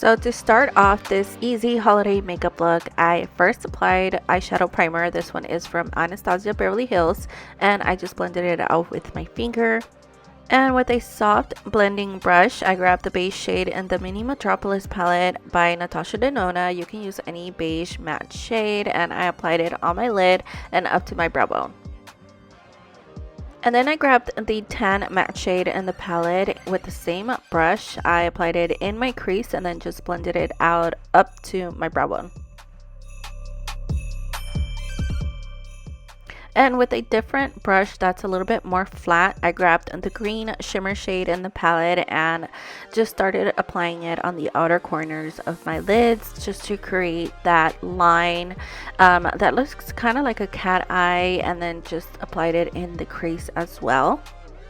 So to start off this easy holiday makeup look, I first applied eyeshadow primer. This one is from Anastasia Beverly Hills, and I just blended it out with my finger. And with a soft blending brush, I grabbed the beige shade in the mini Metropolis palette by Natasha Denona. You can use any beige matte shade, and I applied it on my lid and up to my brow bone. And then I grabbed the tan matte shade in the palette with the same brush. I applied it in my crease and then just blended it out up to my brow bone. And with a different brush that's a little bit more flat, I grabbed the green shimmer shade in the palette and just started applying it on the outer corners of my lids just to create that line that looks kind of like a cat eye, and then just applied it in the crease as well.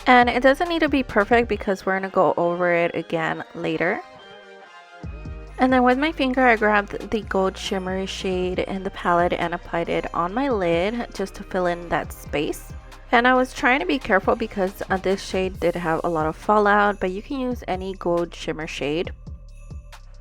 And it doesn't need to be perfect because we're going to go over it again later. And then with my finger, I grabbed the gold shimmery shade in the palette and applied it on my lid just to fill in that space. And I was trying to be careful because this shade did have a lot of fallout, but you can use any gold shimmer shade.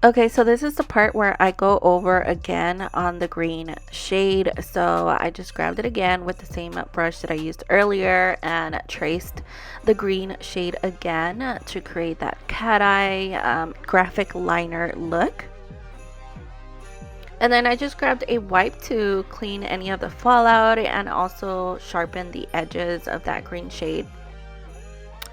Okay, so this is the part where I go over again on the green shade. So I just grabbed it again with the same brush that I used earlier and traced the green shade again to create that cat eye graphic liner look. And then I just grabbed a wipe to clean any of the fallout and also sharpen the edges of that green shade.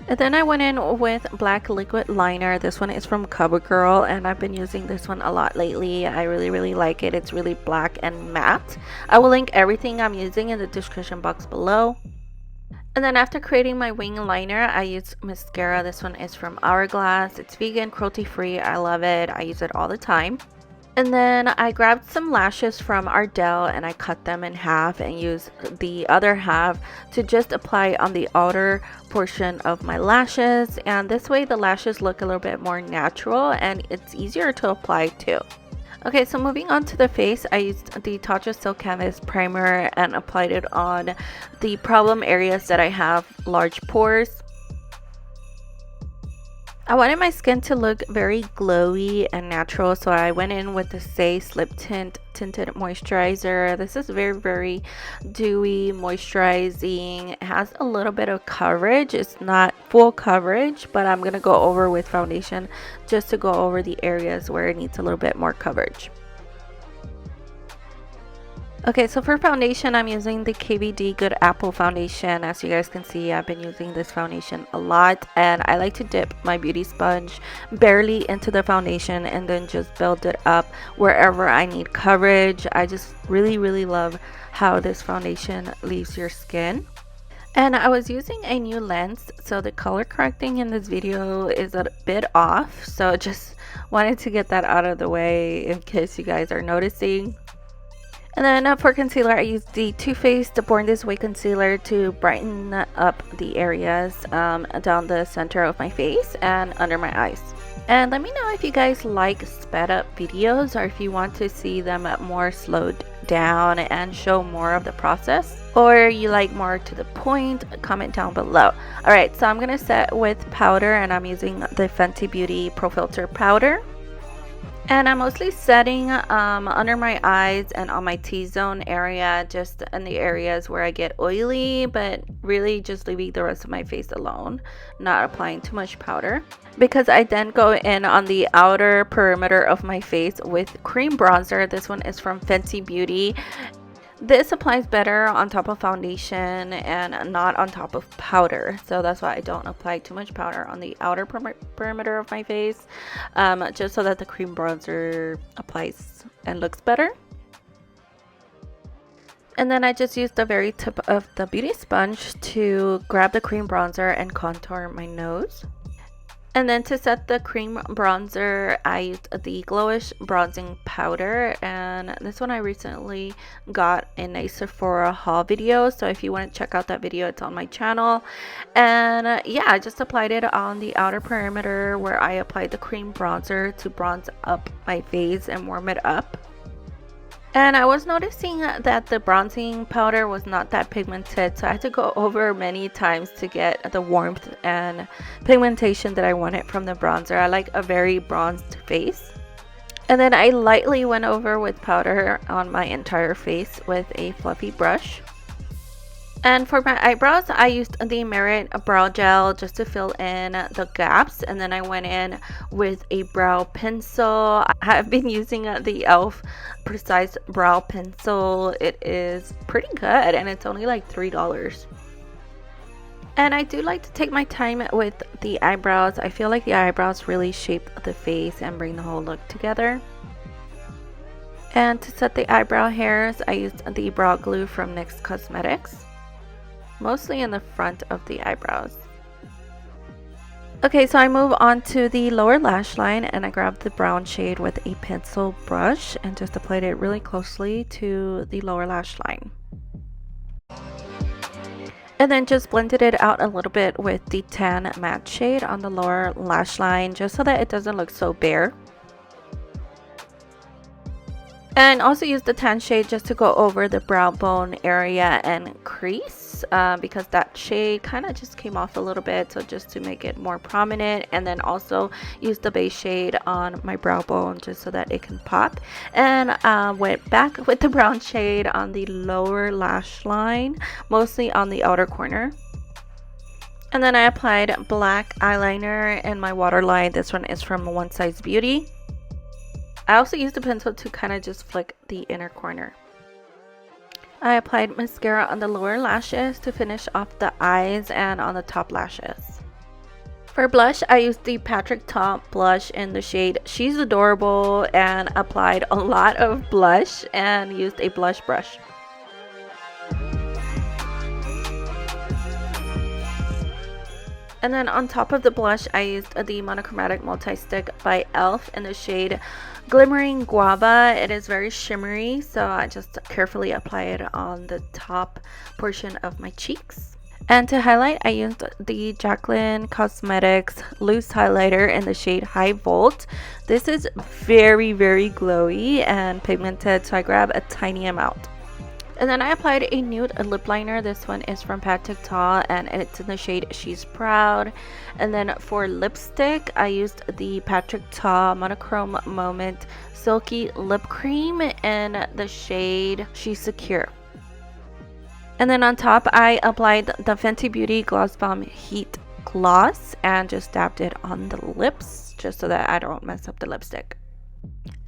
And then I went in with black liquid liner. This one is from Covergirl, and I've been using this one a lot lately. I really like it. It's really black and matte. I will link everything I'm using in the description box below. And then after creating my wing liner, I used mascara. This one is from Hourglass. It's vegan, cruelty free. I love it. I use it all the time. And then I grabbed some lashes from Ardell and I cut them in half and used the other half to just apply on the outer portion of my lashes. And this way the lashes look a little bit more natural and it's easier to apply too. Okay, so moving on to the face, I used the Tatcha Silk Canvas Primer and applied it on the problem areas that I have large pores. I wanted my skin to look very glowy and natural, so I went in with the Saie Slip Tint Tinted Moisturizer. This is very dewy, moisturizing. It has a little bit of coverage. It's not full coverage, but I'm going to go over with foundation just to go over the areas where it needs a little bit more coverage. Okay, so for foundation, I'm using the KVD Good Apple foundation. As you guys can see, I've been using this foundation a lot, and I like to dip my beauty sponge barely into the foundation and then just build it up wherever I need coverage. I just really love how this foundation leaves your skin. And I was using a new lens, so the color correcting in this video is a bit off, so just wanted to get that out of the way in case you guys are noticing. And then for concealer, I used the Toofaced Born This Way concealer to brighten up the areas down the center of my face and under my eyes. And let me know if you guys like sped up videos or if you want to see them more slowed down and show more of the process, or you like more to the point. Comment down below. Alright, so I'm going to set with powder, and I'm using the Fenty Profiltr powder. And I'm mostly setting under my eyes and on my T-zone area, just in the areas where I get oily, but really just leaving the rest of my face alone, not applying too much powder. Because I then go in on the outer perimeter of my face with cream bronzer. This one is from Fenty Beauty. This applies better on top of foundation and not on top of powder, so that's why I don't apply too much powder on the outer perimeter of my face, just so that the cream bronzer applies and looks better. And then I just used the very tip of the beauty sponge to grab the cream bronzer and contour my nose. And then to set the cream bronzer, I used the Glowish bronzing powder, and this one I recently got in a Sephora haul video, so if you want to check out that video, it's on my channel. And yeah, I just applied it on the outer perimeter where I applied the cream bronzer to bronze up my face and warm it up. And I was noticing that the bronzing powder was not that pigmented, so I had to go over many times to get the warmth and pigmentation that I wanted from the bronzer. I like a very bronzed face. And then I lightly went over with powder on my entire face with a fluffy brush. And for my eyebrows, I used the Merit brow gel just to fill in the gaps. And then I went in with a brow pencil. I've been using the e.l.f. Precise Brow Pencil. It is pretty good and it's only like $3. And I do like to take my time with the eyebrows. I feel like the eyebrows really shape the face and bring the whole look together. And to set the eyebrow hairs, I used the brow glue from NYX Cosmetics, mostly in the front of the eyebrows. Okay, so I move on to the lower lash line and I grabbed the brown shade with a pencil brush and just applied it really closely to the lower lash line. And then just blended it out a little bit with the tan matte shade on the lower lash line just so that it doesn't look so bare. And also use the tan shade just to go over the brow bone area and crease because that shade kind of just came off a little bit, so just to make it more prominent. And then also use the base shade on my brow bone just so that it can pop. And went back with the brown shade on the lower lash line, mostly on the outer corner. And then I applied black eyeliner in my waterline. This one is from OnesizeBeauty. I also used a pencil to kind of just flick the inner corner. I applied mascara on the lower lashes to finish off the eyes and on the top lashes. For blush, I used the Patrick Ta blush in the shade She's Adorable and applied a lot of blush and used a blush brush. And then on top of the blush, I used the monochromatic multi-stick by e.l.f. in the shade Glimmering Guava. It is very shimmery, so I just carefully apply it on the top portion of my cheeks. And to highlight, I used the Jaclyn Cosmetics loose highlighter in the shade High Volt. This is very, very glowy and pigmented, so I grab a tiny amount. And then I applied a nude lip liner. This one is from Patrick Ta and it's in the shade She's Proud. And then for lipstick, I used the Patrick Ta Monochrome Moment Silky Lip Cream in the shade She's Secure. And then on top, I applied the Fenty Beauty Gloss Bomb Heat Gloss and just dabbed it on the lips just so that I don't mess up the lipstick.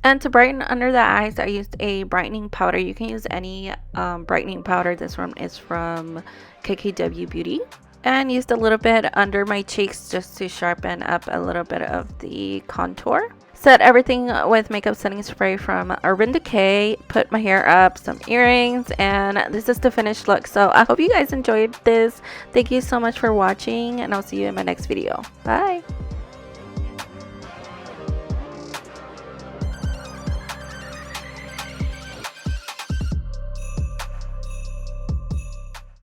And to brighten under the eyes, I used a brightening powder. You can use any brightening powder. This one is from KKW Beauty. And used a little bit under my cheeks just to sharpen up a little bit of the contour. Set everything with makeup setting spray from Urban Decay. Put my hair up, some earrings, and this is the finished look. So I hope you guys enjoyed this. Thank you so much for watching, and I'll see you in my next video. Bye!